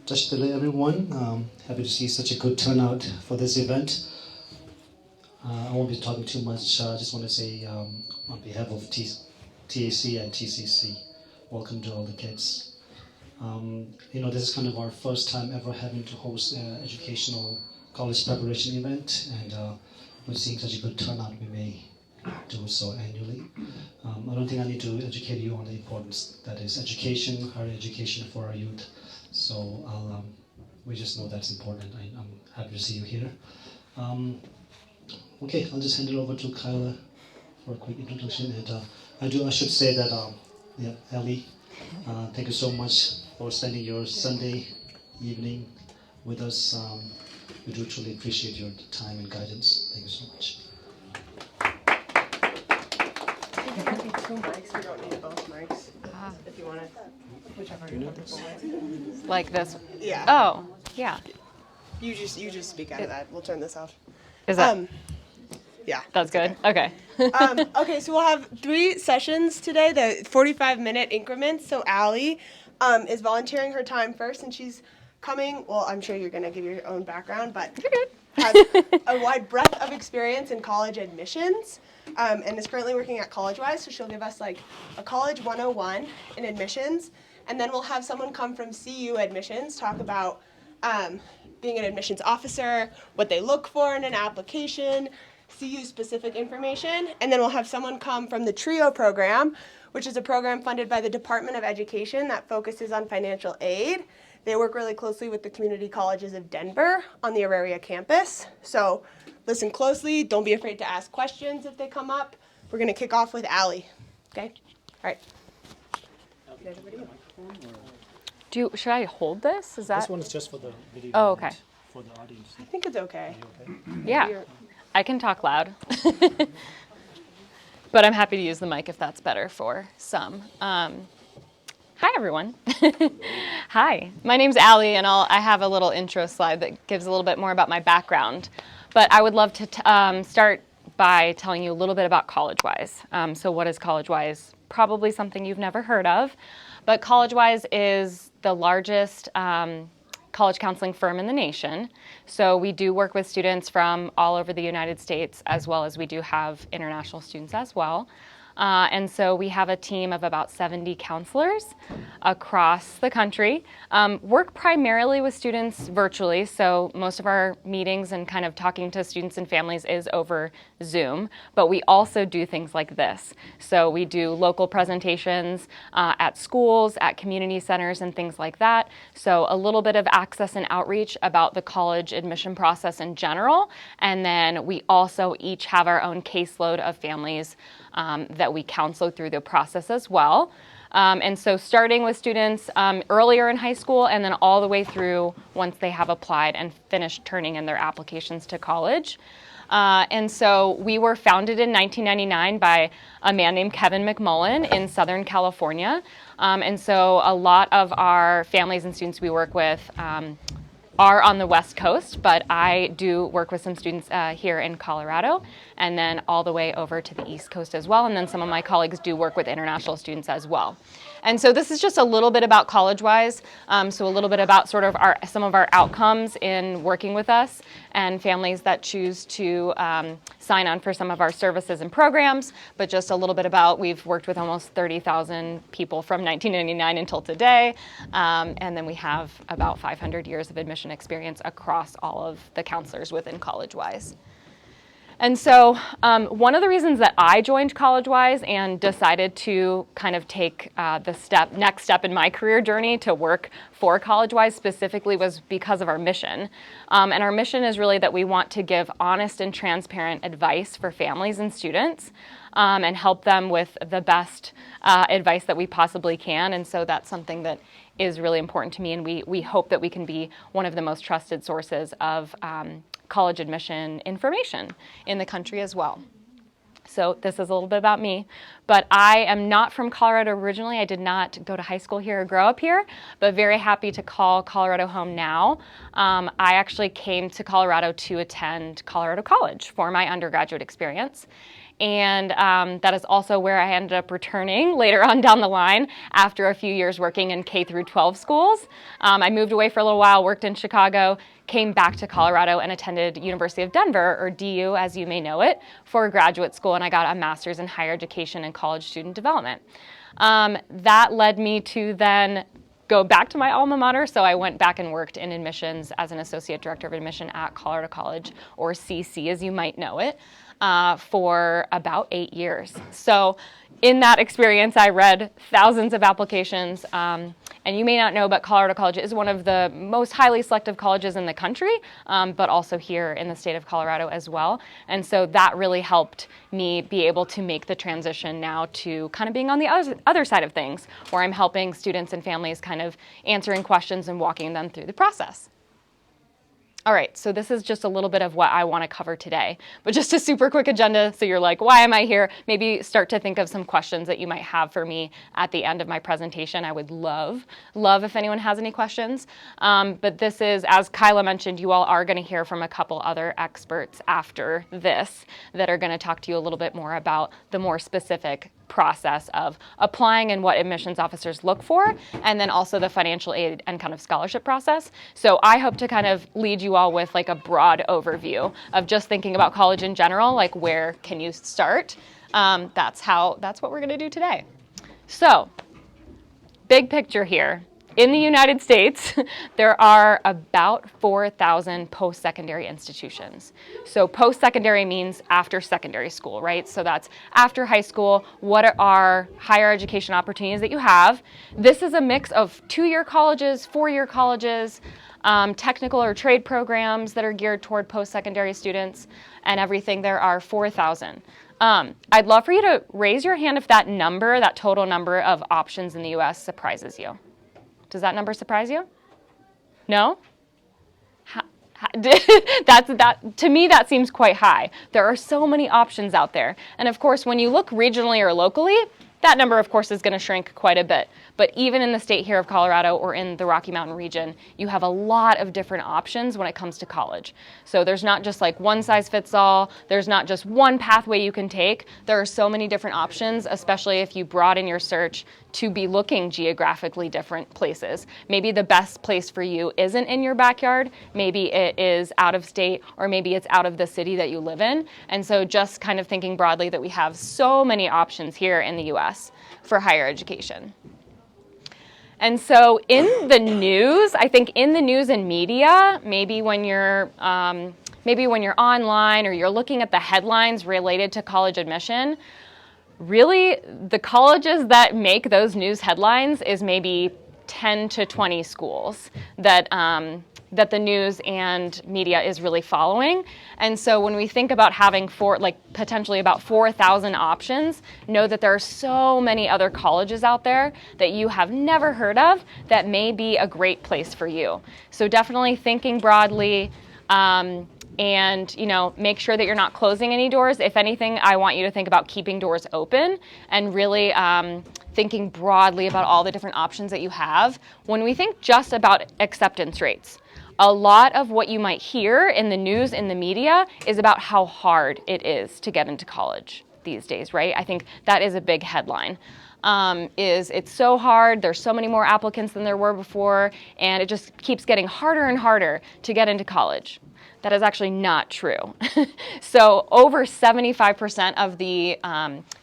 Just hello everyone. Happy to see such a good turnout for this event. I won't be talking too much. I just want to say on behalf of TAC and TCC, welcome to all the kids. This is kind of our first time ever having to host an educational college preparation event, and we're seeing such a good turnout. We may do so annually. I don't think I need to educate you on the importance that is education, higher education for our youth. So we just know that's important. I'm happy to see you here. Okay, I'll just hand it over to Kyla for a quick introduction. And I should say that, Ellie, thank you so much for spending your Sunday evening with us. We do truly appreciate your time and guidance. Thank you so much. You can take 2 mics. We don't need both mics. If you want it, whichever you're comfortable with. Like this? Yeah. Oh, yeah. You just speak out of that. We'll turn this off. Is that? Yeah. That's good. Okay. Okay, so we'll have 3 sessions today, the 45-minute increments. So Allie is volunteering her time first, and she's coming. Well, I'm sure you're going to give your own background, but You're good. has a wide breadth of experience in college admissions. And is currently working at CollegeWise, so she'll give us like a college 101 in admissions, and then we'll have someone come from CU admissions talk about being an admissions officer, what they look for in an application, CU specific information, and then we'll have someone come from the TRIO program, which is a program funded by the Department of Education that focuses on financial aid. They work really closely with the community colleges of Denver on the Auraria campus. So listen closely. Don't be afraid to ask questions if they come up. We're going to kick off with Allie. Okay? All right. Should I hold this? Is that? This one is just for the video. Oh, okay. For the audience. I think it's okay. Are you okay? Yeah. I can talk loud. But I'm happy to use the mic if that's better for some. Hi, everyone. Hi, my name's Allie, and I have a little intro slide that gives a little bit more about my background. But I would love to start by telling you a little bit about CollegeWise. So what is CollegeWise? Probably something you've never heard of. But CollegeWise is the largest college counseling firm in the nation. So we do work with students from all over the United States, as well as we do have international students as well. And so we have a team of about 70 counselors across the country. Work primarily with students virtually, so most of our meetings and kind of talking to students and families is over Zoom, but we also do things like this. So we do local presentations at schools, at community centers, and things like that. So a little bit of access and outreach about the college admission process in general, and then we also each have our own caseload of families that we counsel through the process as well. And so starting with students earlier in high school and then all the way through once they have applied and finished turning in their applications to college. And so we were founded in 1999 by a man named Kevin McMullen in Southern California. And so a lot of our families and students we work with are on the West Coast, but I do work with some students here in Colorado and then all the way over to the East Coast as well. And then some of my colleagues do work with international students as well. And so this is just a little bit about CollegeWise, so a little bit about sort of some of our outcomes in working with us and families that choose to sign on for some of our services and programs, but just a little bit about we've worked with almost 30,000 people from 1999 until today, and then we have about 500 years of admission experience across all of the counselors within CollegeWise. And so one of the reasons that I joined CollegeWise and decided to kind of take the next step in my career journey to work for CollegeWise specifically was because of our mission. And our mission is really that we want to give honest and transparent advice for families and students and help them with the best advice that we possibly can. And so that's something that is really important to me, and we hope that we can be one of the most trusted sources of college admission information in the country as well. So this is a little bit about me, but I am not from Colorado originally. I did not go to high school here or grow up here, but very happy to call Colorado home now. I actually came to Colorado to attend Colorado College for my undergraduate experience. And that is also where I ended up returning later on down the line after a few years working in K through 12 schools. I moved away for a little while, worked in Chicago, came back to Colorado and attended University of Denver, or DU as you may know it, for graduate school, and I got a master's in higher education and college student development. That led me to then go back to my alma mater, so I went back and worked in admissions as an associate director of admission at Colorado College, or CC as you might know it, for about 8 years. So in that experience, I read thousands of applications, and you may not know, but Colorado College is one of the most highly selective colleges in the country, but also here in the state of Colorado as well. And so that really helped me be able to make the transition now to kind of being on the other side of things, where I'm helping students and families kind of answering questions and walking them through the process. All right, so this is just a little bit of what I want to cover today, but just a super quick agenda, so you're like, why am I here? Maybe start to think of some questions that you might have for me at the end of my presentation. I would love if anyone has any questions. But this is, as Kyla mentioned, you all are going to hear from a couple other experts after this that are going to talk to you a little bit more about the more specific process of applying and what admissions officers look for, and then also the financial aid and kind of scholarship process. So I hope to kind of lead you all with like a broad overview of just thinking about college in general, like where can you start? That's what we're going to do today. So, big picture here. In the United States, there are about 4,000 post-secondary institutions. So post-secondary means after secondary school, right? So that's after high school. What are higher education opportunities that you have? This is a mix of 2-year colleges, 4-year colleges, technical or trade programs that are geared toward post-secondary students, and everything. There are 4,000. I'd love for you to raise your hand if that number, that total number of options in the U.S. surprises you. Does that number surprise you? No? To me, that seems quite high. There are so many options out there. And of course, when you look regionally or locally, that number, of course, is going to shrink quite a bit. But even in the state here of Colorado or in the Rocky Mountain region, you have a lot of different options when it comes to college. So there's not just like one size fits all. There's not just one pathway you can take. There are so many different options, especially if you broaden your search to be looking geographically different places. Maybe the best place for you isn't in your backyard. Maybe it is out of state, or maybe it's out of the city that you live in. And so just kind of thinking broadly that we have so many options here in the US for higher education. And so in the news, I think in the news and media, maybe when you're online or you're looking at the headlines related to college admission, really the colleges that make those news headlines is maybe 10 to 20 schools that the news and media is really following. And so when we think about having potentially about 4,000 options, know that there are so many other colleges out there that you have never heard of that may be a great place for you. So definitely thinking broadly, and make sure that you're not closing any doors. If anything, I want you to think about keeping doors open and really thinking broadly about all the different options that you have. When we think just about acceptance rates, a lot of what you might hear in the news, in the media, is about how hard it is to get into college these days, right? I think that is a big headline. It's so hard, there's so many more applicants than there were before, and it just keeps getting harder and harder to get into college. That is actually not true. So over 75% of the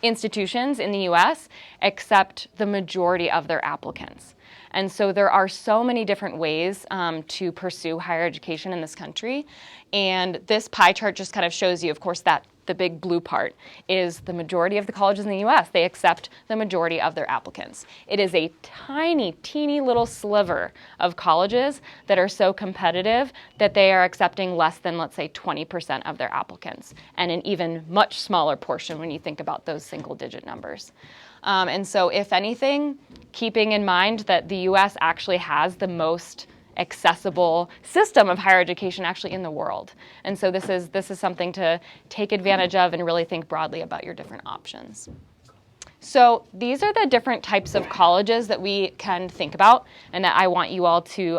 institutions in the US accept the majority of their applicants. And so there are so many different ways to pursue higher education in this country. And this pie chart just kind of shows you, of course, that the big blue part is the majority of the colleges in the US. They accept the majority of their applicants. It is a tiny, teeny little sliver of colleges that are so competitive that they are accepting less than, let's say, 20% of their applicants, and an even much smaller portion when you think about those single-digit numbers. And so, if anything, keeping in mind that the US actually has the most accessible system of higher education actually in the world. And so this is something to take advantage of and really think broadly about your different options. So these are the different types of colleges that we can think about and that I want you all to,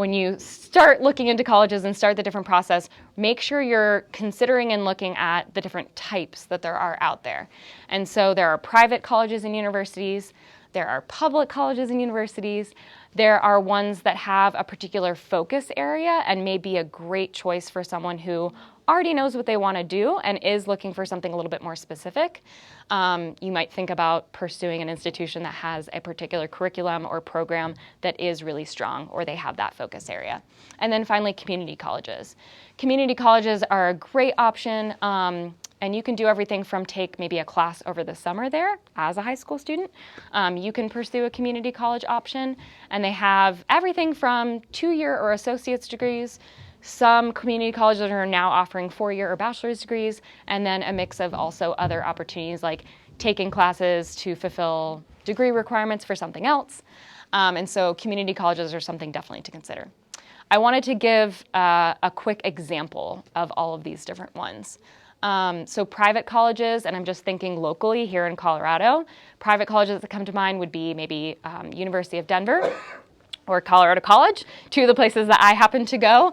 when you start looking into colleges and start the different process, make sure you're considering and looking at the different types that there are out there. And so there are private colleges and universities, there are public colleges and universities, there are ones that have a particular focus area and may be a great choice for someone who already knows what they want to do and is looking for something a little bit more specific. You might think about pursuing an institution that has a particular curriculum or program that is really strong, or they have that focus area. And then finally, community colleges. Community colleges are a great option, and you can do everything from take maybe a class over the summer there as a high school student. You can pursue a community college option, and they have everything from 2-year or associate's degrees. Some community colleges are now offering 4-year or bachelor's degrees, and then a mix of also other opportunities like taking classes to fulfill degree requirements for something else. And so community colleges are something definitely to consider. I wanted to give a quick example of all of these different ones. So private colleges, and I'm just thinking locally here in Colorado, private colleges that come to mind would be maybe University of Denver, or Colorado College, two of the places that I happen to go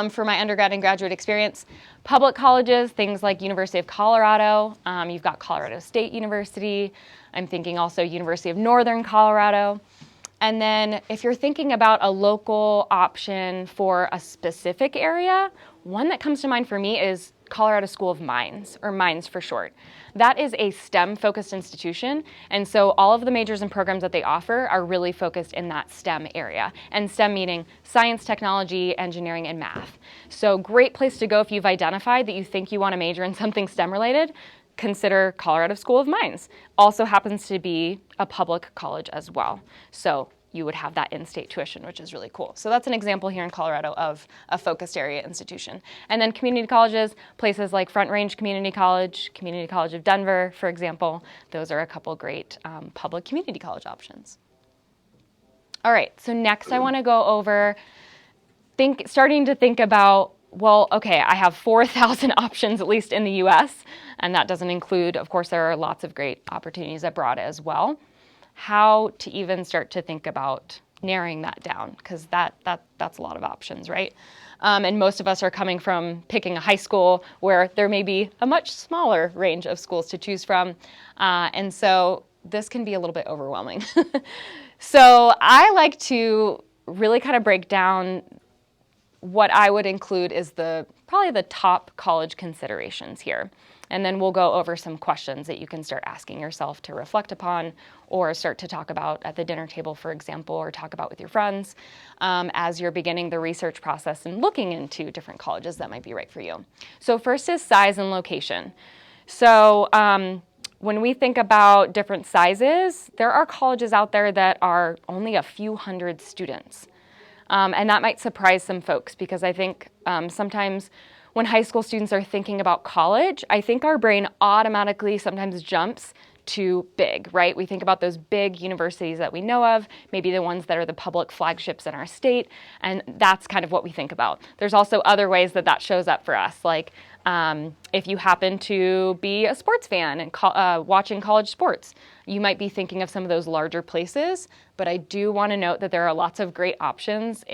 for my undergrad and graduate experience. Public colleges, things like University of Colorado, you've got Colorado State University, I'm thinking also University of Northern Colorado. And then if you're thinking about a local option for a specific area, one that comes to mind for me is Colorado School of Mines, or Mines for short. That is a STEM-focused institution, and so all of the majors and programs that they offer are really focused in that STEM area, and STEM meaning science, technology, engineering, and math. So great place to go if you've identified that you think you want to major in something STEM-related. Consider Colorado School of Mines. Also happens to be a public college as well. So you would have that in-state tuition, which is really cool. So that's an example here in Colorado of a focused area institution. And then community colleges, places like Front Range Community College, Community College of Denver, for example. Those are a couple great public community college options. All right, so next I want to go over starting to think about, well, okay, I have 4,000 options, at least in the US, and that doesn't include, of course, there are lots of great opportunities abroad as well. How to even start to think about narrowing that down, because that's a lot of options, right? And most of us are coming from picking a high school where there may be a much smaller range of schools to choose from, and so this can be a little bit overwhelming. So I like to really kind of break down what I would include is probably the top college considerations here. And then we'll go over some questions that you can start asking yourself to reflect upon or start to talk about at the dinner table, for example, or talk about with your friends as you're beginning the research process and looking into different colleges that might be right for you. So first is size and location. So when we think about different sizes, there are colleges out there that are only a few hundred students. And that might surprise some folks because I think sometimes when high school students are thinking about college, I think our brain automatically sometimes jumps to big, right? We think about those big universities that we know of, maybe the ones that are the public flagships in our state, and that's kind of what we think about. There's also other ways that shows up for us, like if you happen to be a sports fan and watching college sports, you might be thinking of some of those larger places, but I do want to note that there are lots of great options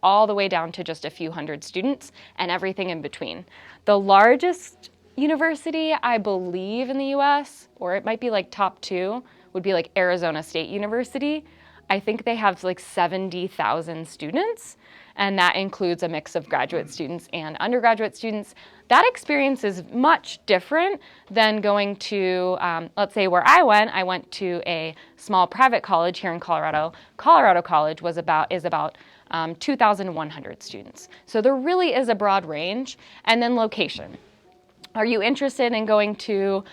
all the way down to just a few hundred students and everything in between. The largest university, I believe, in the US, or it might be like top 2, would be like Arizona State University. I think they have like 70,000 students, and that includes a mix of graduate students and undergraduate students. That experience is much different than going to, let's say where I went to a small private college here in Colorado. Colorado College is about 2,100 students. So there really is a broad range. And then location. Are you interested in going to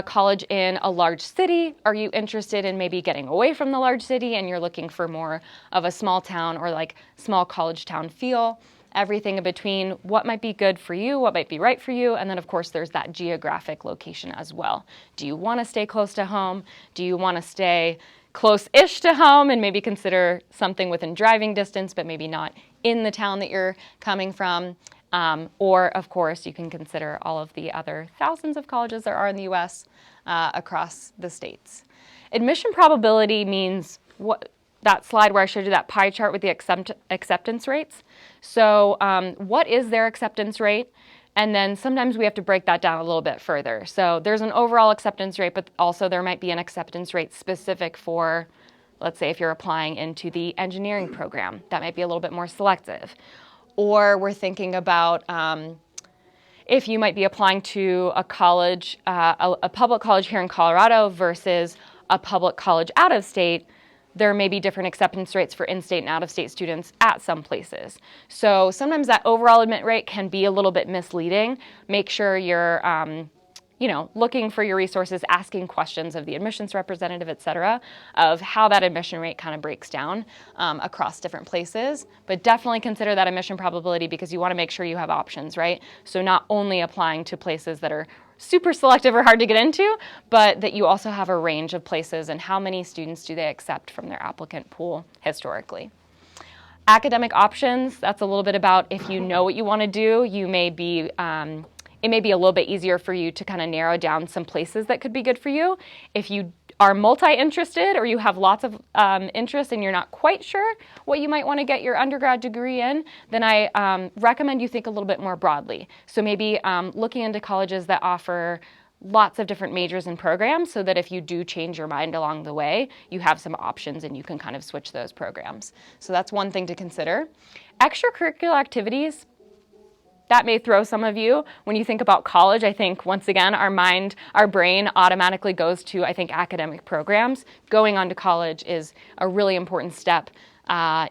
college in a large city? Are you interested in maybe getting away from the large city and you're looking for more of a small town or like small college town feel? Everything in between, what might be good for you, what might be right for you, and then of course there's that geographic location as well. Do you want to stay close to home? Do you want to stay close-ish to home and maybe consider something within driving distance but maybe not in the town that you're coming from? Or, of course, you can consider all of the other thousands of colleges there are in the U.S. Across the states. Admission probability means that slide where I showed you that pie chart with the acceptance rates. So what is their acceptance rate? And then sometimes we have to break that down a little bit further. So there's an overall acceptance rate, but also there might be an acceptance rate specific for, let's say if you're applying into the engineering program, that might be a little bit more selective. Or we're thinking about if you might be applying to a college, a public college here in Colorado versus a public college out of state, there may be different acceptance rates for in-state and out-of-state students at some places. So sometimes that overall admit rate can be a little bit misleading. Make sure you're looking for your resources, asking questions of the admissions representative, et cetera, of how that admission rate kind of breaks down across different places. But definitely consider that admission probability because you want to make sure you have options, right? So not only applying to places that are super selective or hard to get into, but that you also have a range of places and how many students do they accept from their applicant pool historically. Academic options, that's a little bit about if you know what you want to do, it may be a little bit easier for you to kind of narrow down some places that could be good for you. If you are multi-interested or you have lots of interest and you're not quite sure what you might want to get your undergrad degree in, then I recommend you think a little bit more broadly. So maybe looking into colleges that offer lots of different majors and programs so that if you do change your mind along the way, you have some options and you can kind of switch those programs. So that's one thing to consider. Extracurricular activities, that may throw some of you. When you think about college, I think, once again, our brain automatically goes to, I think, academic programs. Going on to college is a really important step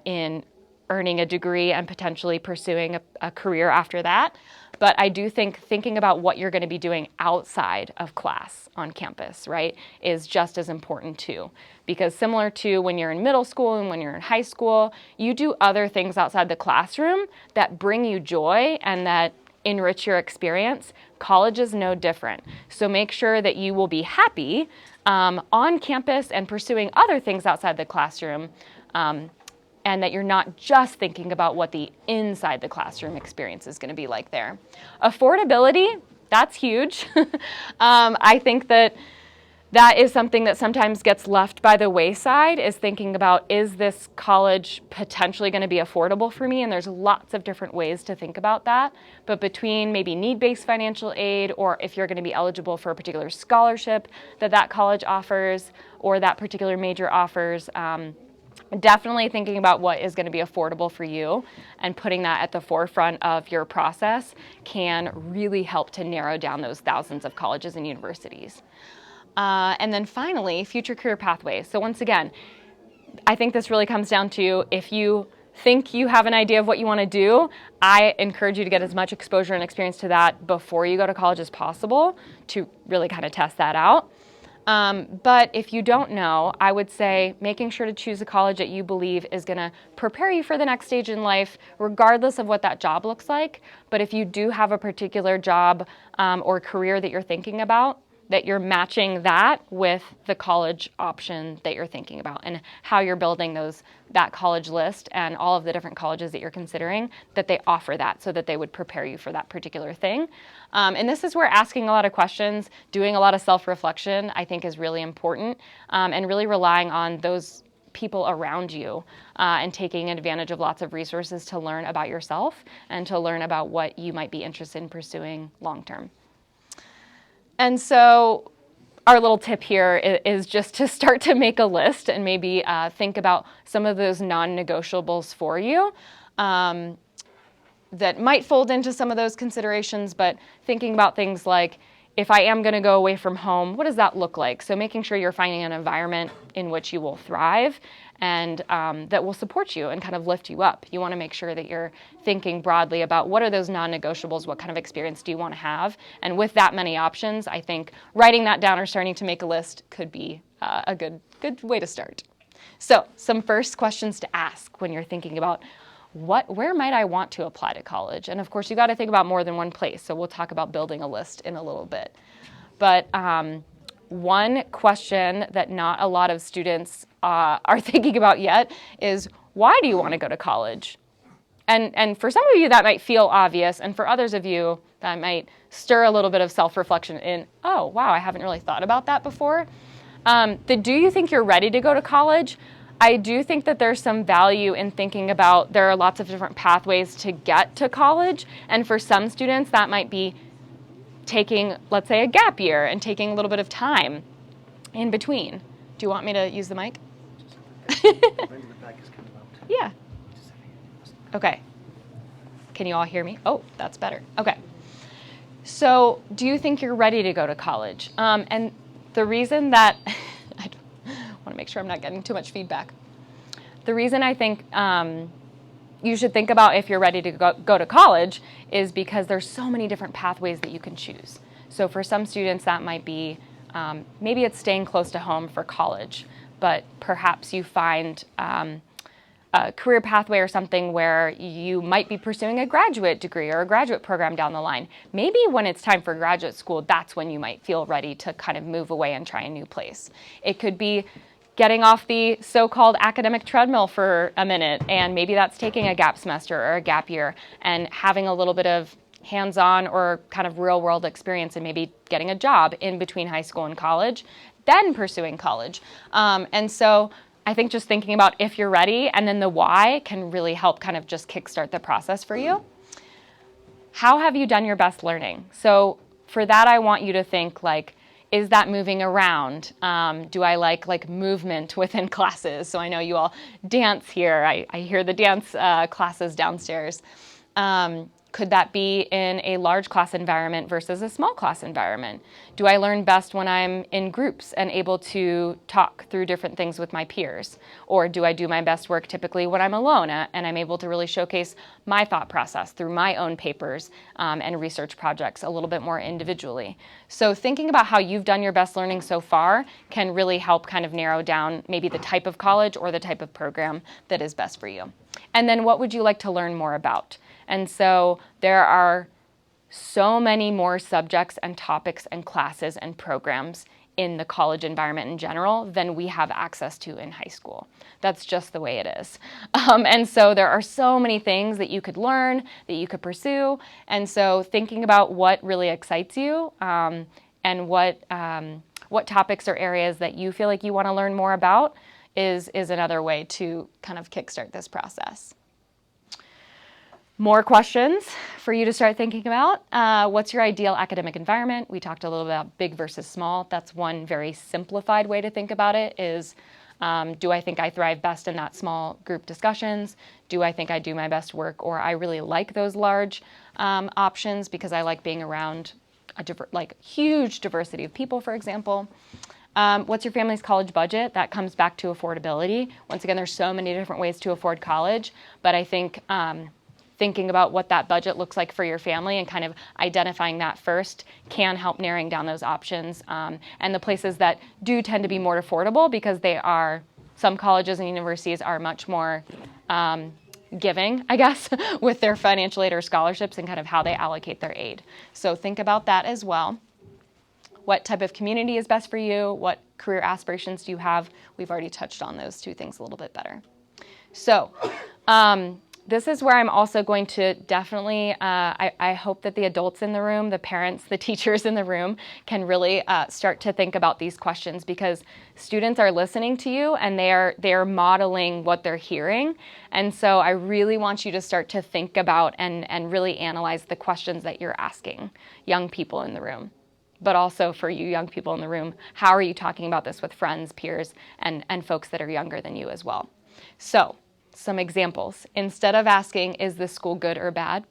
in earning a degree and potentially pursuing a career after that. But I do think thinking about what you're going to be doing outside of class on campus, right, is just as important too. Because similar to when you're in middle school and when you're in high school, you do other things outside the classroom that bring you joy and that enrich your experience. College is no different. So make sure that you will be happy on campus and pursuing other things outside the classroom, and that you're not just thinking about what the inside the classroom experience is going to be like there. Affordability, that's huge. I think that is something that sometimes gets left by the wayside, is thinking about, is this college potentially going to be affordable for me? And there's lots of different ways to think about that. But between maybe need-based financial aid, or if you're going to be eligible for a particular scholarship that college offers or that particular major offers, definitely thinking about what is going to be affordable for you and putting that at the forefront of your process can really help to narrow down those thousands of colleges and universities. And then finally, future career pathways. So once again, I think this really comes down to, if you think you have an idea of what you want to do, I encourage you to get as much exposure and experience to that before you go to college as possible to really kind of test that out. But if you don't know, I would say making sure to choose a college that you believe is going to prepare you for the next stage in life, regardless of what that job looks like. But if you do have a particular job or career that you're thinking about, that you're matching that with the college option that you're thinking about, and how you're building that college list and all of the different colleges that you're considering, that they offer that so that they would prepare you for that particular thing. And this is where asking a lot of questions, doing a lot of self-reflection, I think is really important, and really relying on those people around you and taking advantage of lots of resources to learn about yourself and to learn about what you might be interested in pursuing long-term. And so our little tip here is just to start to make a list and maybe think about some of those non-negotiables for you that might fold into some of those considerations, but thinking about things like, if I am going to go away from home, what does that look like? So making sure you're finding an environment in which you will thrive and that will support you and kind of lift you up. You want to make sure that you're thinking broadly about what are those non-negotiables, what kind of experience do you want to have? And with that many options, I think writing that down or starting to make a list could be a good way to start. So some first questions to ask when you're thinking about where might I want to apply to college? And of course, you got to think about more than one place. So we'll talk about building a list in a little bit. But one question that not a lot of students are thinking about yet is, why do you want to go to college? And for some of you, that might feel obvious. And for others of you, that might stir a little bit of self-reflection in, oh, wow, I haven't really thought about that before. Do you think you're ready to go to college? I do think that there's some value in thinking about there are lots of different pathways to get to college. And for some students, that might be taking, let's say, a gap year and taking a little bit of time in between. Do you want me to use the mic? Yeah. Okay. Can you all hear me? Oh, that's better. Okay. So do you think you're ready to go to college? And the reason that, I want to make sure I'm not getting too much feedback. The reason I think you should think about if you're ready to go to college is because there's so many different pathways that you can choose. So for some students that might be, maybe it's staying close to home for college, but perhaps you find a career pathway or something where you might be pursuing a graduate degree or a graduate program down the line. Maybe when it's time for graduate school, that's when you might feel ready to kind of move away and try a new place. It could be getting off the so-called academic treadmill for a minute, and maybe that's taking a gap semester or a gap year and having a little bit of hands-on or kind of real-world experience and maybe getting a job in between high school and college, then pursuing college. And so I think just thinking about if you're ready and then the why can really help kind of just kickstart the process for you. How have you done your best learning? So for that, I want you to think like, is that moving around? Do I like movement within classes? So I know you all dance here. I hear the dance classes downstairs. Could that be in a large class environment versus a small class environment? Do I learn best when I'm in groups and able to talk through different things with my peers? Or do I do my best work typically when I'm alone and I'm able to really showcase my thought process through my own papers and research projects a little bit more individually? So thinking about how you've done your best learning so far can really help kind of narrow down maybe the type of college or the type of program that is best for you. And then what would you like to learn more about? And so there are so many more subjects and topics and classes and programs in the college environment in general than we have access to in high school. That's just the way it is. And so there are so many things that you could learn, that you could pursue. And so thinking about what really excites you and what topics or areas that you feel like you want to learn more about is another way to kind of kickstart this process. More questions for you to start thinking about. What's your ideal academic environment? We talked a little bit about big versus small. That's one very simplified way to think about it is, do I think I thrive best in that small group discussions? Do I think I do my best work? Or I really like those large options because I like being around a huge diversity of people, for example. What's your family's college budget? That comes back to affordability. Once again, there's so many different ways to afford college, but I think thinking about what that budget looks like for your family and kind of identifying that first can help narrowing down those options. And the places that do tend to be more affordable because some colleges and universities are much more giving, I guess, with their financial aid or scholarships and kind of how they allocate their aid. So think about that as well. What type of community is best for you? What career aspirations do you have? We've already touched on those two things a little bit better. So this is where I'm also going to definitely, I hope that the adults in the room, the parents, the teachers in the room can really start to think about these questions because students are listening to you and they are modeling what they're hearing. And so I really want you to start to think about and really analyze the questions that you're asking young people in the room. But also for you young people in the room, how are you talking about this with friends, peers, and folks that are younger than you as well? So some examples. Instead of asking, is this school good or bad?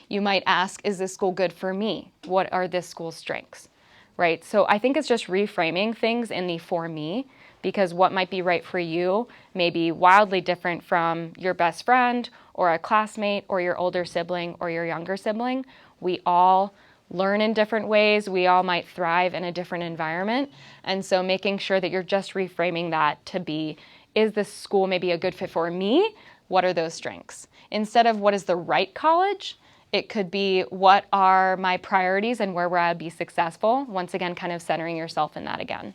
You might ask, is this school good for me? What are this school's strengths? Right? So I think it's just reframing things in the for me, because what might be right for you may be wildly different from your best friend or a classmate or your older sibling or your younger sibling. We all learn in different ways. We all might thrive in a different environment. And so making sure that you're just reframing that to be, is this school maybe a good fit for me? What are those strengths? Instead of what is the right college, it could be what are my priorities and where I'd be successful? Once again, kind of centering yourself in that again.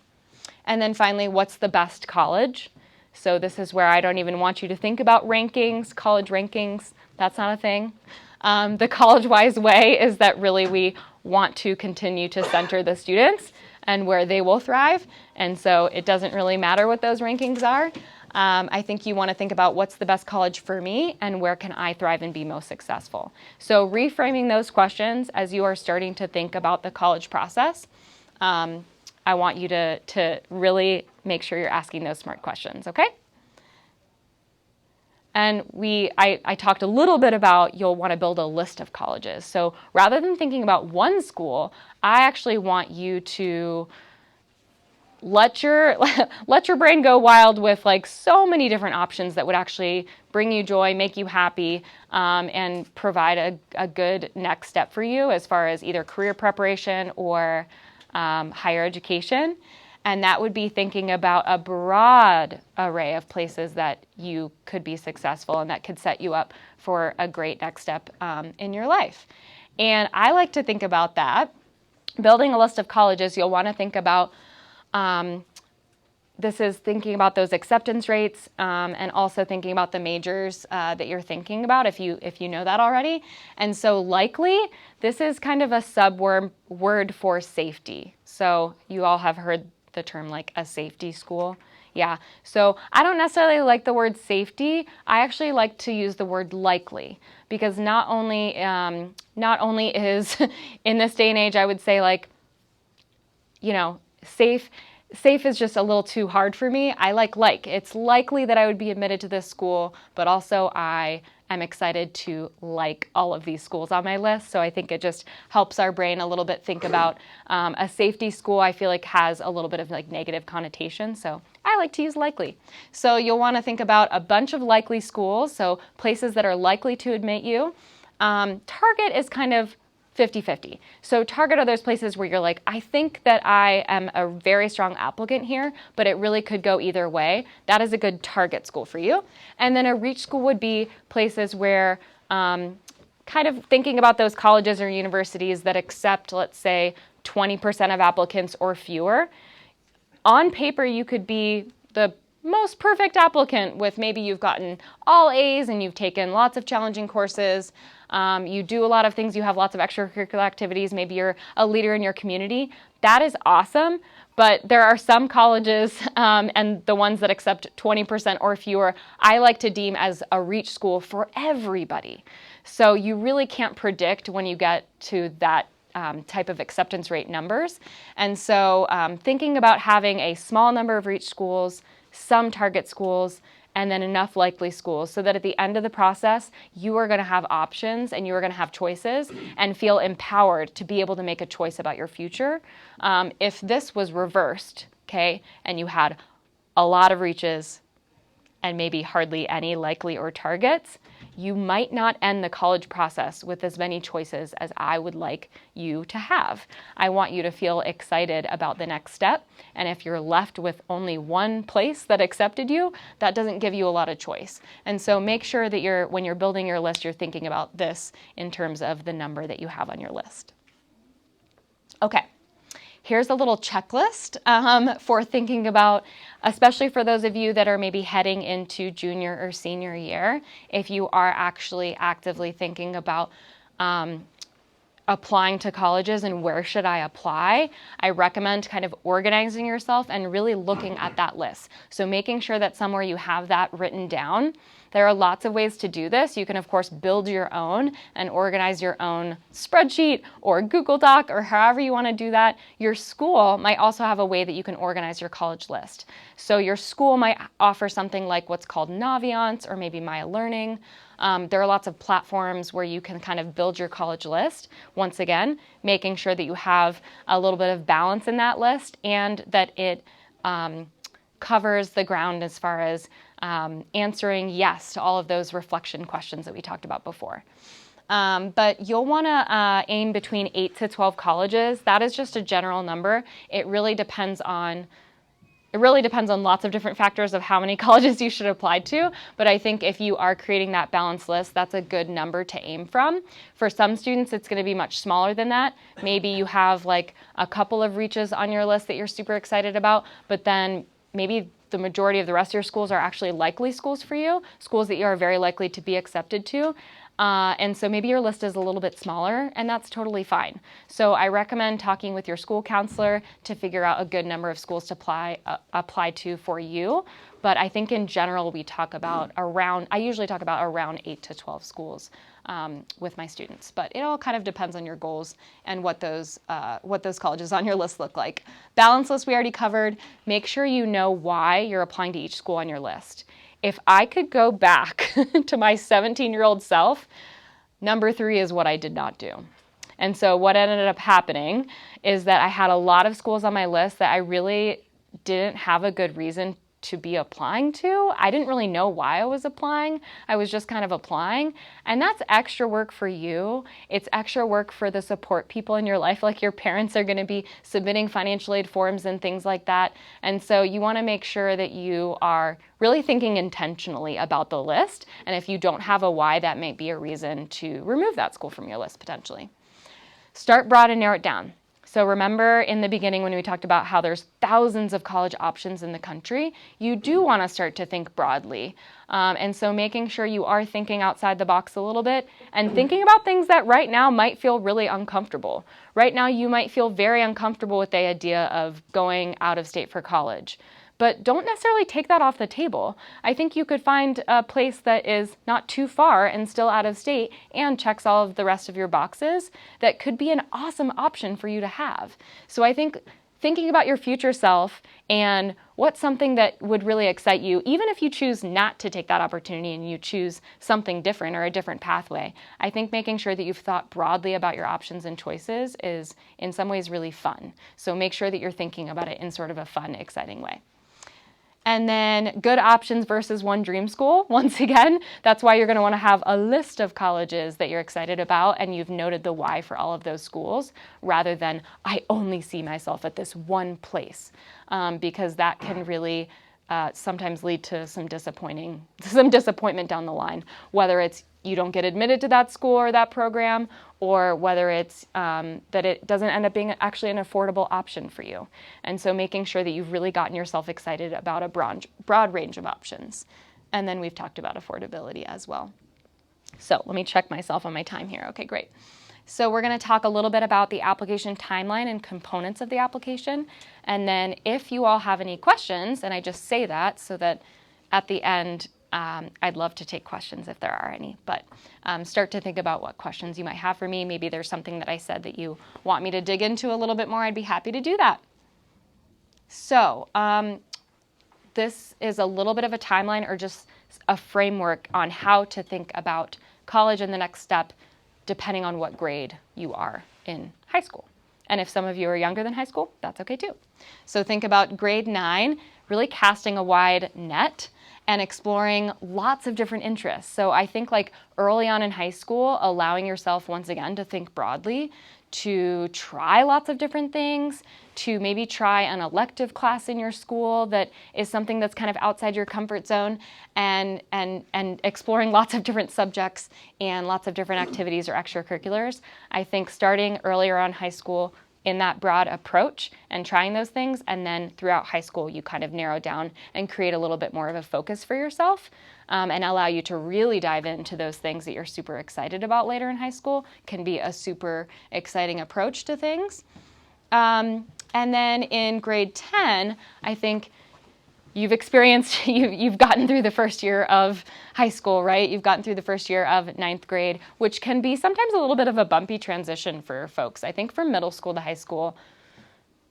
And then finally, what's the best college? So this is where I don't even want you to think about rankings, college rankings. That's not a thing. The college-wise way is that really we want to continue to center the students and where they will thrive. And so it doesn't really matter what those rankings are. I think you want to think about what's the best college for me and where can I thrive and be most successful. So reframing those questions as you are starting to think about the college process, I want you to really make sure you're asking those smart questions, okay? And I talked a little bit about you'll want to build a list of colleges. So rather than thinking about one school, I actually want you to let your brain go wild with like so many different options that would actually bring you joy, make you happy, and provide a good next step for you as far as either career preparation or higher education. And that would be thinking about a broad array of places that you could be successful and that could set you up for a great next step in your life. And I like to think about that. Building a list of colleges, you'll want to think about this is thinking about those acceptance rates and also thinking about the majors that you're thinking about if you know that already. And so likely, this is kind of a word for safety. So you all have heard the term like a safety school. Yeah, so I don't necessarily like the word safety. I actually like to use the word likely because not only is in this day and age, I would say like, you know, safe is just a little too hard for me. I like. It's likely that I would be admitted to this school, but also I am excited to like all of these schools on my list. So I think it just helps our brain a little bit think about a safety school. I feel like has a little bit of like negative connotation. So I like to use likely. So you'll want to think about a bunch of likely schools. So places that are likely to admit you. Target is kind of 50-50. So target are those places where you're like, I think that I am a very strong applicant here, but it really could go either way. That is a good target school for you. And then a reach school would be places where kind of thinking about those colleges or universities that accept, let's say, 20% of applicants or fewer. On paper, you could be the most perfect applicant with maybe you've gotten all A's and you've taken lots of challenging courses. You do a lot of things. You have lots of extracurricular activities. Maybe you're a leader in your community. That is awesome. But there are some colleges and the ones that accept 20% or fewer, I like to deem as a reach school for everybody. So you really can't predict when you get to that type of acceptance rate numbers. And so thinking about having a small number of reach schools, some target schools, and then enough likely schools so that at the end of the process, you are going to have options and you are going to have choices and feel empowered to be able to make a choice about your future. If this was reversed, okay, and you had a lot of reaches and maybe hardly any likely or targets, you might not end the college process with as many choices as I would like you to have. I want you to feel excited about the next step. And if you're left with only one place that accepted you, that doesn't give you a lot of choice. And so make sure that when you're building your list, you're thinking about this in terms of the number that you have on your list. Okay. Here's a little checklist for thinking about, especially for those of you that are maybe heading into junior or senior year, if you are actually actively thinking about applying to colleges and where should I apply, I recommend kind of organizing yourself and really looking at that list. So making sure that somewhere you have that written down. There are lots of ways to do this. You can, of course, build your own and organize your own spreadsheet or Google Doc or however you want to do that. Your school might also have a way that you can organize your college list. So your school might offer something like what's called Naviance or maybe My Learning. There are lots of platforms where you can kind of build your college list. Once again, making sure that you have a little bit of balance in that list and that it covers the ground as far as answering yes to all of those reflection questions that we talked about before. But you'll want to aim between 8 to 12 colleges. That is just a general number. It really depends on lots of different factors of how many colleges you should apply to, but I think if you are creating that balanced list, that's a good number to aim from. For some students, it's going to be much smaller than that. Maybe you have like a couple of reaches on your list that you're super excited about, but then maybe the majority of the rest of your schools are actually likely schools for you, schools that you are very likely to be accepted to. And so maybe your list is a little bit smaller, and that's totally fine. So I recommend talking with your school counselor to figure out a good number of schools to apply to for you. But I think in general, I usually talk about around 8 to 12 schools with my students. But it all kind of depends on your goals and what those colleges on your list look like. Balance list we already covered. Make sure you know why you're applying to each school on your list. If I could go back to my 17-year-old self, number 3 is what I did not do. And so what ended up happening is that I had a lot of schools on my list that I really didn't have a good reason to be applying to. I didn't really know why I was applying. I was just kind of applying. And that's extra work for you. It's extra work for the support people in your life. Like your parents are going to be submitting financial aid forms and things like that. And so you want to make sure that you are really thinking intentionally about the list. And if you don't have a why, that might be a reason to remove that school from your list potentially. Start broad and narrow it down. So remember in the beginning when we talked about how there's thousands of college options in the country, you do want to start to think broadly. And so making sure you are thinking outside the box a little bit and thinking about things that right now might feel really uncomfortable. Right now you might feel very uncomfortable with the idea of going out of state for college. But don't necessarily take that off the table. I think you could find a place that is not too far and still out of state and checks all of the rest of your boxes that could be an awesome option for you to have. So I think thinking about your future self and what's something that would really excite you, even if you choose not to take that opportunity and you choose something different or a different pathway, I think making sure that you've thought broadly about your options and choices is in some ways really fun. So make sure that you're thinking about it in sort of a fun, exciting way. And then good options versus one dream school. Once again, that's why you're going to want to have a list of colleges that you're excited about and you've noted the why for all of those schools rather than I only see myself at this one place because that can really sometimes lead to some disappointment down the line, whether it's you don't get admitted to that school or that program, or whether it's that it doesn't end up being actually an affordable option for you. And so making sure that you've really gotten yourself excited about a broad range of options. And then we've talked about affordability as well. So let me check myself on my time here. Okay, great. So we're going to talk a little bit about the application timeline and components of the application. And then if you all have any questions, and I just say that so that at the end, I'd love to take questions if there are any, but start to think about what questions you might have for me. Maybe there's something that I said that you want me to dig into a little bit more. I'd be happy to do that. So this is a little bit of a timeline or just a framework on how to think about college and the next step depending on what grade you are in high school. And if some of you are younger than high school, that's okay too. So think about grade 9, really casting a wide net and exploring lots of different interests. So I think like early on in high school, allowing yourself once again to think broadly, to try lots of different things, to maybe try an elective class in your school that is something that's kind of outside your comfort zone, and exploring lots of different subjects and lots of different activities or extracurriculars. I think starting earlier on in high school in that broad approach and trying those things, and then throughout high school you kind of narrow down and create a little bit more of a focus for yourself and allow you to really dive into those things that you're super excited about later in high school can be a super exciting approach to things. And then in grade 10, I think you've experienced, you've gotten through the first year of high school, right? You've gotten through the first year of 9th grade, which can be sometimes a little bit of a bumpy transition for folks. I think from middle school to high school,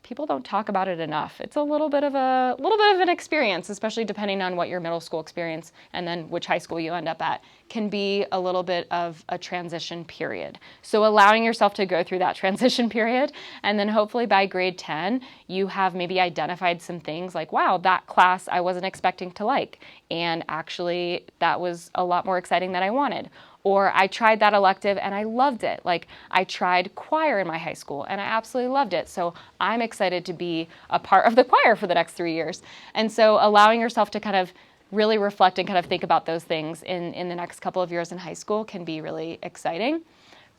people don't talk about it enough. It's a little bit of an experience, especially depending on what your middle school experience and then which high school you end up at, can be a little bit of a transition period. So allowing yourself to go through that transition period, and then hopefully by grade 10, you have maybe identified some things like, wow, that class I wasn't expecting to like, and actually that was a lot more exciting than I wanted. Or I tried that elective and I loved it. Like I tried choir in my high school and I absolutely loved it. So I'm excited to be a part of the choir for the next 3 years. And so allowing yourself to kind of really reflect and kind of think about those things in the next couple of years in high school can be really exciting.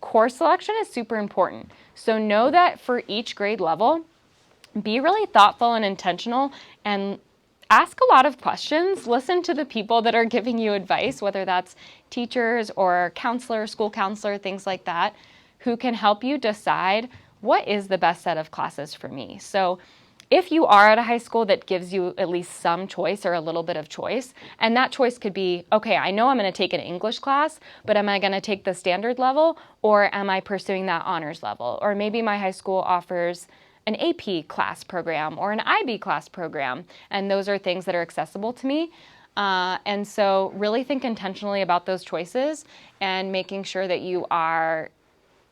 Course selection is super important. So know that for each grade level, be really thoughtful and intentional and ask a lot of questions. Listen to the people that are giving you advice, whether that's teachers or counselor, school counselor, things like that, who can help you decide what is the best set of classes for me. So if you are at a high school that gives you at least some choice or a little bit of choice, and that choice could be, okay, I know I'm going to take an English class, but am I going to take the standard level, or am I pursuing that honors level? Or maybe my high school offers an AP class program or an IB class program, and those are things that are accessible to me. And so really think intentionally about those choices and making sure that you are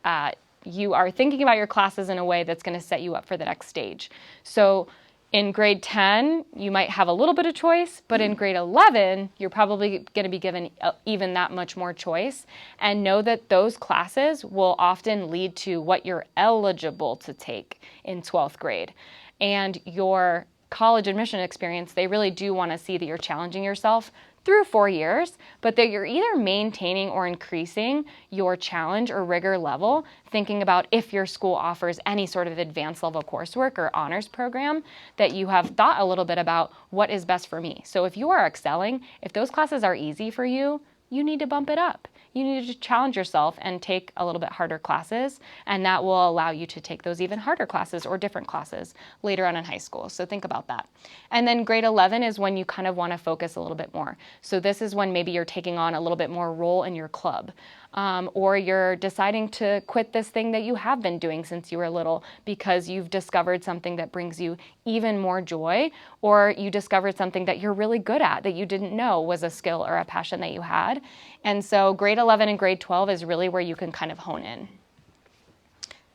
thinking about your classes in a way that's going to set you up for the next stage. So in grade 10, you might have a little bit of choice, but in grade 11, you're probably going to be given even that much more choice. And know that those classes will often lead to what you're eligible to take in 12th grade. And your college admission experience, they really do want to see that you're challenging yourself through 4 years, but that you're either maintaining or increasing your challenge or rigor level, thinking about if your school offers any sort of advanced level coursework or honors program, that you have thought a little bit about what is best for me. So if you are excelling, if those classes are easy for you, you need to bump it up. You need to challenge yourself and take a little bit harder classes, and that will allow you to take those even harder classes or different classes later on in high school. So think about that. And then grade 11 is when you kind of want to focus a little bit more. So this is when maybe you're taking on a little bit more role in your club. Or you're deciding to quit this thing that you have been doing since you were little because you've discovered something that brings you even more joy, or you discovered something that you're really good at that you didn't know was a skill or a passion that you had. And so grade 11 and grade 12 is really where you can kind of hone in.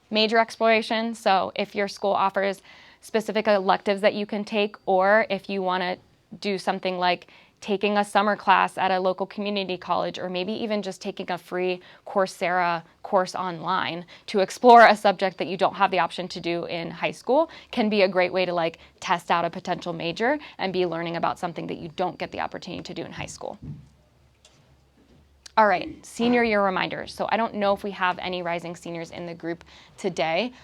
Major exploration, so if your school offers specific electives that you can take, or if you want to do something like taking a summer class at a local community college, or maybe even just taking a free Coursera course online to explore a subject that you don't have the option to do in high school, can be a great way to like test out a potential major and be learning about something that you don't get the opportunity to do in high school. All right, senior year reminders. So I don't know if we have any rising seniors in the group today,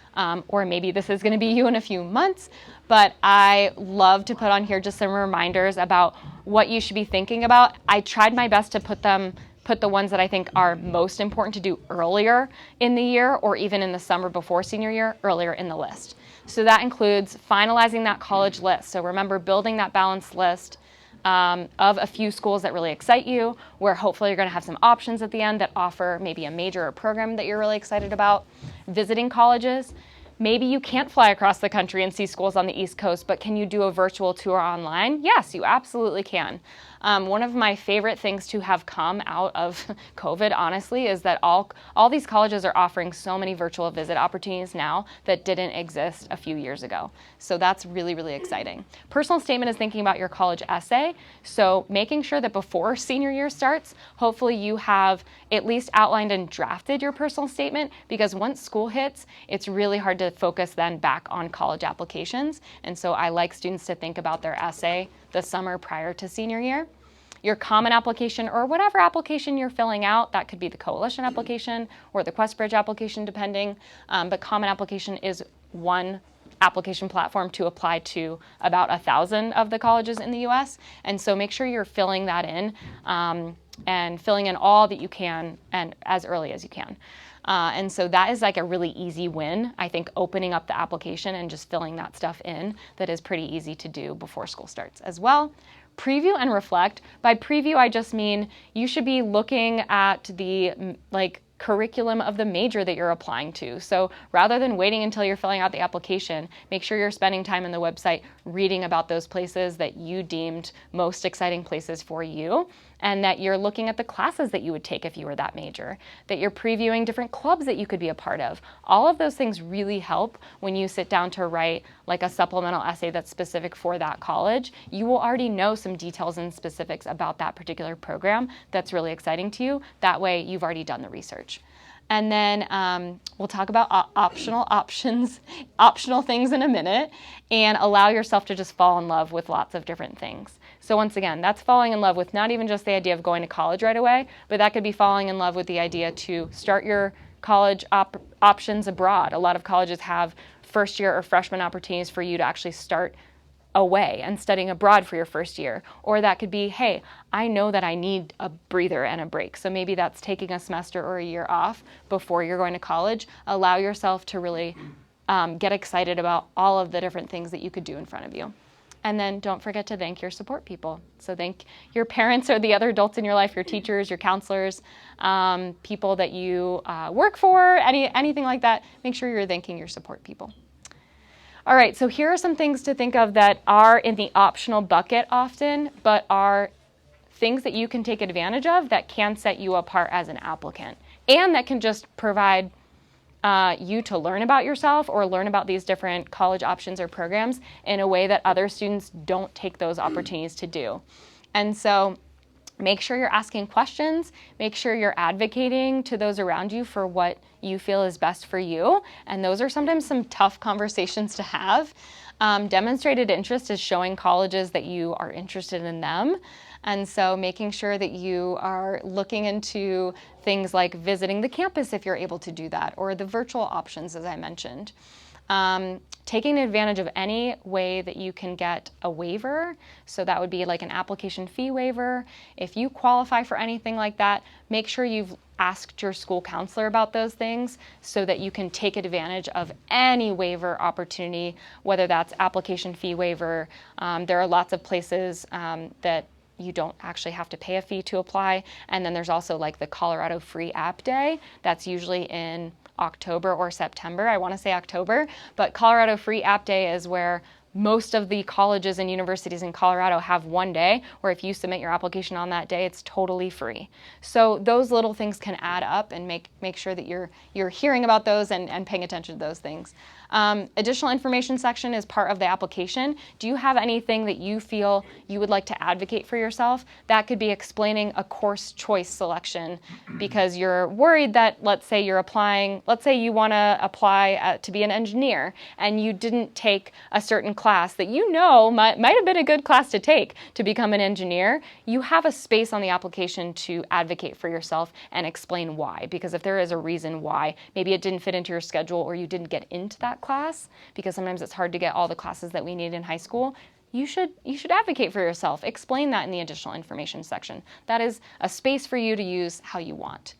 or maybe this is going to be you in a few months, but I love to put on here just some reminders about what you should be thinking about. I tried my best to put the ones that I think are most important to do earlier in the year, or even in the summer before senior year, earlier in the list. So that includes finalizing that college list. So remember, building that balanced list of a few schools that really excite you, where hopefully you're going to have some options at the end that offer maybe a major or program that you're really excited about. Visiting colleges. Maybe you can't fly across the country and see schools on the East Coast, but can you do a virtual tour online? Yes, you absolutely can. One of my favorite things to have come out of COVID, honestly, is that all these colleges are offering so many virtual visit opportunities now that didn't exist a few years ago. So that's really, really exciting. Personal statement is thinking about your college essay. So making sure that before senior year starts, hopefully you have at least outlined and drafted your personal statement, because once school hits, it's really hard to focus then back on college applications. And so I like students to think about their essay the summer prior to senior year. Your common application, or whatever application you're filling out, that could be the coalition application or the QuestBridge application, depending, but common application is one application platform to apply to about 1,000 of the colleges in the US. And so make sure you're filling that in and filling in all that you can and as early as you can. And so that is like a really easy win. I think opening up the application and just filling that stuff in, that is pretty easy to do before school starts as well. Preview and reflect. By preview, I just mean you should be looking at the curriculum of the major that you're applying to. So rather than waiting until you're filling out the application, make sure you're spending time on the website reading about those places that you deemed most exciting places for you, and that you're looking at the classes that you would take if you were that major, that you're previewing different clubs that you could be a part of. All of those things really help when you sit down to write like a supplemental essay that's specific for that college. You will already know some details and specifics about that particular program that's really exciting to you. That way you've already done the research. And then we'll talk about optional things in a minute, and allow yourself to just fall in love with lots of different things. So once again, that's falling in love with not even just the idea of going to college right away, but that could be falling in love with the idea to start your college options abroad. A lot of colleges have first year or freshman opportunities for you to actually start away and studying abroad for your first year. Or that could be, hey, I know that I need a breather and a break. So maybe that's taking a semester or a year off before you're going to college. Allow yourself to really get excited about all of the different things that you could do in front of you. And then don't forget to thank your support people. So thank your parents or the other adults in your life, your teachers, your counselors, people that you work for, anything like that. Make sure you're thanking your support people. All right, so here are some things to think of that are in the optional bucket often, but are things that you can take advantage of that can set you apart as an applicant, and that can just provide you to learn about yourself or learn about these different college options or programs in a way that other students don't take those opportunities to do. And so make sure you're asking questions, make sure you're advocating to those around you for what you feel is best for you. And those are sometimes some tough conversations to have. Demonstrated interest is showing colleges that you are interested in them. And so making sure that you are looking into things like visiting the campus if you're able to do that, or the virtual options, as I mentioned. Taking advantage of any way that you can get a waiver. So that would be like an application fee waiver. If you qualify for anything like that, make sure you've asked your school counselor about those things so that you can take advantage of any waiver opportunity, whether that's application fee waiver. There are lots of places that you don't actually have to pay a fee to apply. And then there's also like the Colorado Free App Day. That's usually in October or September. I want to say October, but Colorado Free App Day is where most of the colleges and universities in Colorado have one day where if you submit your application on that day, it's totally free. So those little things can add up and make sure that you're hearing about those and paying attention to those things. Additional information section is part of the application. Do you have anything that you feel you would like to advocate for yourself? That could be explaining a course choice selection because you're worried that, let's say you want to apply to be an engineer and you didn't take a certain class that you know might have been a good class to take to become an engineer. You have a space on the application to advocate for yourself and explain why, because if there is a reason why, maybe it didn't fit into your schedule or you didn't get into that class, because sometimes it's hard to get all the classes that we need in high school, you should advocate for yourself. Explain that in the additional information section. That is a space for you to use how you want.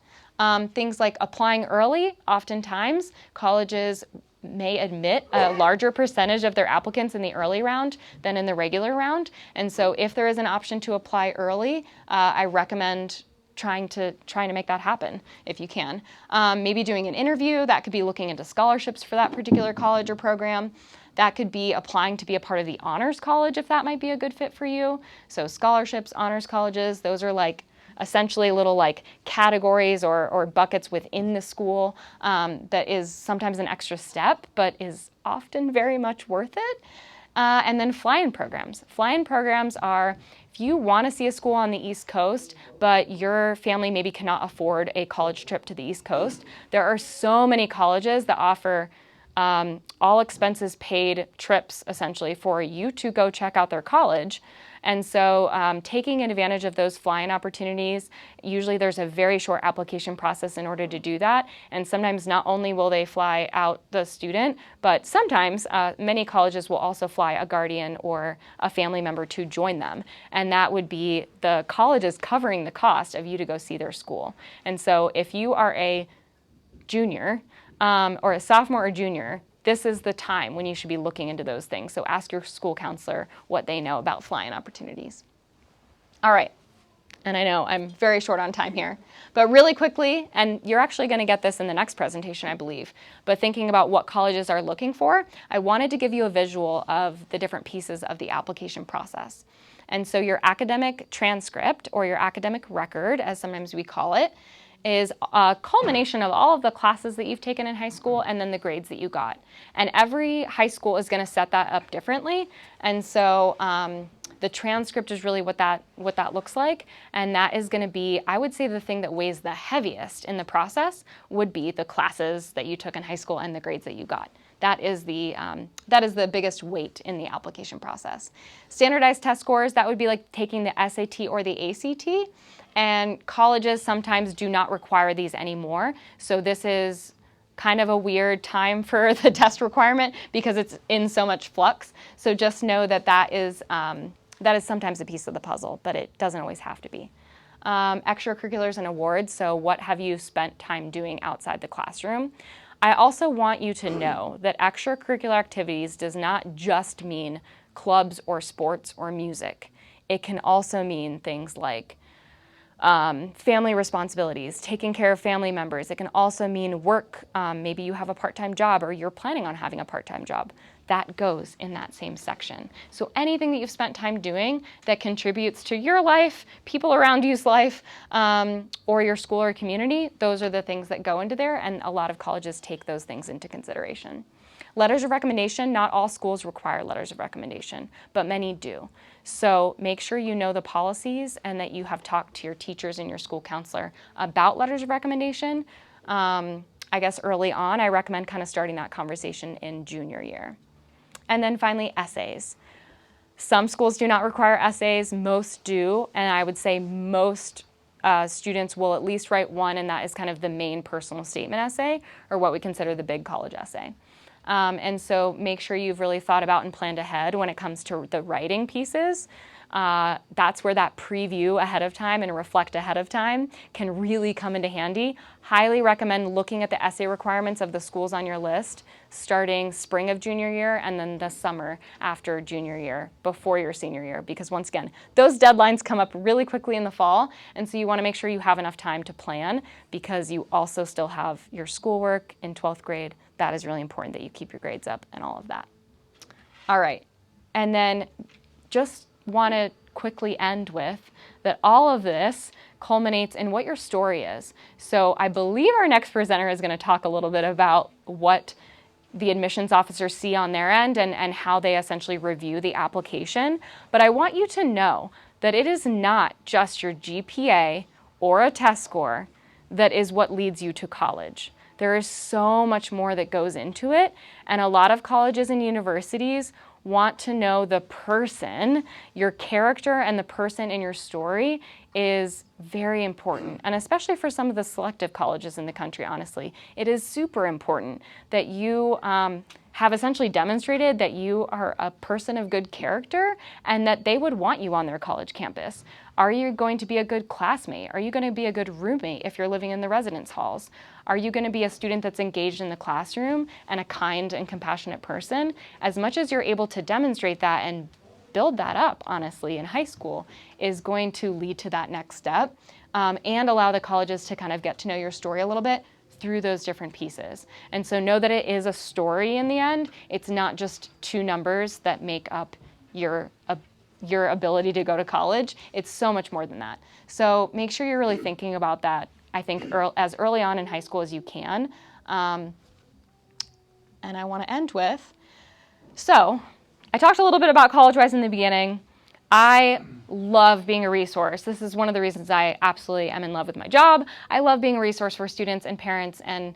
Things like applying early. Oftentimes, colleges may admit a larger percentage of their applicants in the early round than in the regular round. And so if there is an option to apply early, I recommend trying to make that happen if you can. Maybe doing an interview. That could be looking into scholarships for that particular college or program. That could be applying to be a part of the honors college if that might be a good fit for you. So scholarships, honors colleges, those are like essentially little like categories or buckets within the school that is sometimes an extra step, but is often very much worth it. And then fly-in programs. Fly-in programs are if you want to see a school on the East Coast, but your family maybe cannot afford a college trip to the East Coast. There are so many colleges that offer all expenses paid trips essentially for you to go check out their college. And so taking advantage of those fly-in opportunities, usually there's a very short application process in order to do that. And sometimes not only will they fly out the student, but sometimes many colleges will also fly a guardian or a family member to join them. And that would be the colleges covering the cost of you to go see their school. And so if you are a junior or a sophomore or junior, this is the time when you should be looking into those things. So ask your school counselor what they know about fly-in opportunities. All right, and I know I'm very short on time here, but really quickly, and you're actually going to get this in the next presentation, I believe, but thinking about what colleges are looking for, I wanted to give you a visual of the different pieces of the application process. And so your academic transcript, or your academic record, as sometimes we call it, is a culmination of all of the classes that you've taken in high school and then the grades that you got. And every high school is going to set that up differently. And so the transcript is really what that looks like. And that is going to be, I would say, the thing that weighs the heaviest in the process would be the classes that you took in high school and the grades that you got. That is the biggest weight in the application process. Standardized test scores, that would be like taking the SAT or the ACT. And colleges sometimes do not require these anymore. So this is kind of a weird time for the test requirement because it's in so much flux. So just know that that is sometimes a piece of the puzzle, but it doesn't always have to be. Extracurriculars and awards, so what have you spent time doing outside the classroom? I also want you to know that extracurricular activities does not just mean clubs or sports or music. It can also mean things like family responsibilities, taking care of family members. It can also mean work. Maybe you have a part-time job or you're planning on having a part-time job. That goes in that same section. So anything that you've spent time doing that contributes to your life, people around you's life, or your school or community, those are the things that go into there, and a lot of colleges take those things into consideration. Letters of recommendation, not all schools require letters of recommendation, but many do. So make sure you know the policies and that you have talked to your teachers and your school counselor about letters of recommendation. I guess early on, I recommend kind of starting that conversation in junior year. And then finally, essays. Some schools do not require essays, most do, and I would say most students will at least write one, and that is kind of the main personal statement essay, or what we consider the big college essay. And so make sure you've really thought about and planned ahead when it comes to the writing pieces. That's where that preview ahead of time and reflect ahead of time can really come into handy. Highly recommend looking at the essay requirements of the schools on your list starting spring of junior year and then the summer after junior year, before your senior year, because once again, those deadlines come up really quickly in the fall, and so you want to make sure you have enough time to plan because you also still have your schoolwork in 12th grade. That is really important that you keep your grades up and all of that. All right, and then just want to quickly end with that all of this culminates in what your story is. So I believe our next presenter is going to talk a little bit about what the admissions officers see on their end and how they essentially review the application. But I want you to know that it is not just your GPA or a test score that is what leads you to college. There is so much more that goes into it, and a lot of colleges and universities want to know the person, your character, and the person in your story is very important. And especially for some of the selective colleges in the country, honestly, it is super important that you have essentially demonstrated that you are a person of good character and that they would want you on their college campus. Are you going to be a good classmate? Are you going to be a good roommate if you're living in the residence halls? Are you going to be a student that's engaged in the classroom and a kind and compassionate person? As much as you're able to demonstrate that and build that up, honestly, in high school, is going to lead to that next step and allow the colleges to kind of get to know your story a little bit through those different pieces. And so know that it is a story in the end. It's not just two numbers that make up your ability to go to college. It's so much more than that. So make sure you're really thinking about that, I think, as early on in high school as you can. And I want to end with, so I talked a little bit about CollegeWise in the beginning. I love being a resource. This is one of the reasons I absolutely am in love with my job. I love being a resource for students and parents and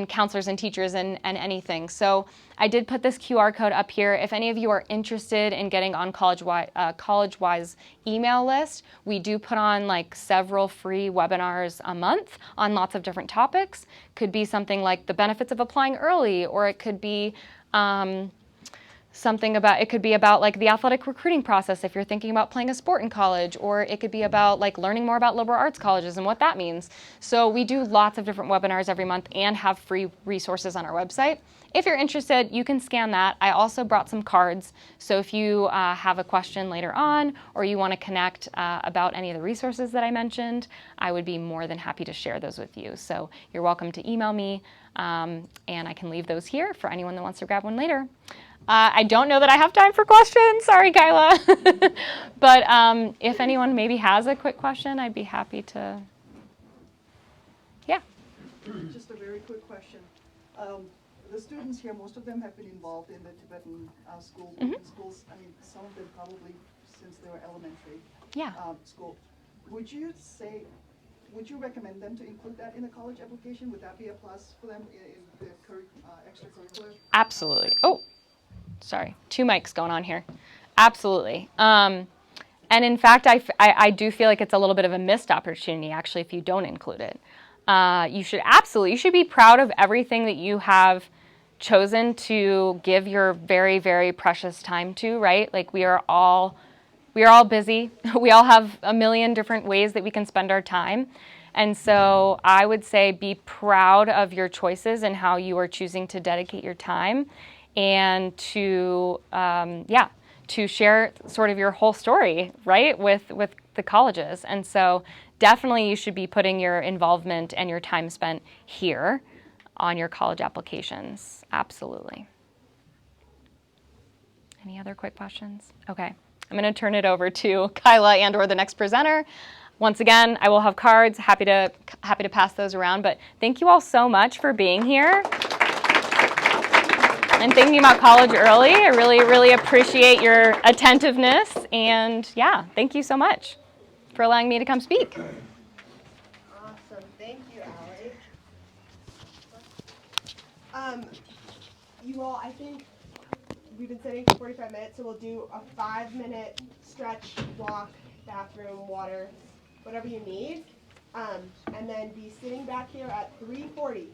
counselors and teachers and anything. So I did put this QR code up here. If any of you are interested in getting on CollegeWise email list, we do put on like several free webinars a month on lots of different topics. Could be something like the benefits of applying early, or it could be it could be about like the athletic recruiting process if you're thinking about playing a sport in college, or it could be about like learning more about liberal arts colleges and what that means. So we do lots of different webinars every month and have free resources on our website. If you're interested, you can scan that. I also brought some cards, so if you have a question later on or you want to connect about any of the resources that I mentioned, I would be more than happy to share those with you. So you're welcome to email me, and I can leave those here for anyone that wants to grab one later. I don't know that I have time for questions. Sorry, Kyla. But if anyone maybe has a quick question, I'd be happy to. Yeah. Just a very quick question. The students here, most of them have been involved in the Tibetan schools. I mean, some of them probably since they were elementary school. Would you recommend them to include that in the college application? Would that be a plus for them in the extracurricular? Absolutely. Oh. Sorry, two mics going on here. Absolutely. And in fact, I do feel like it's a little bit of a missed opportunity, actually, if you don't include it. You should be proud of everything that you have chosen to give your very, very precious time to, right? Like we are all busy. We all have a million different ways that we can spend our time. And so I would say be proud of your choices and how you are choosing to dedicate your time, and to share sort of your whole story, right, with the colleges. And so definitely you should be putting your involvement and your time spent here on your college applications. Absolutely. Any other quick questions? Okay. I'm going to turn it over to Kyla and or the next presenter. Once again, I will have cards. Happy to pass those around. But thank you all so much for being here and thinking about college early. I really, really appreciate your attentiveness. And yeah, thank you so much for allowing me to come speak. Awesome. Thank you, Allie. You all, I think we've been sitting for 45 minutes, so we'll do a 5-minute stretch, walk, bathroom, water, whatever you need, and then be sitting back here at 3:40.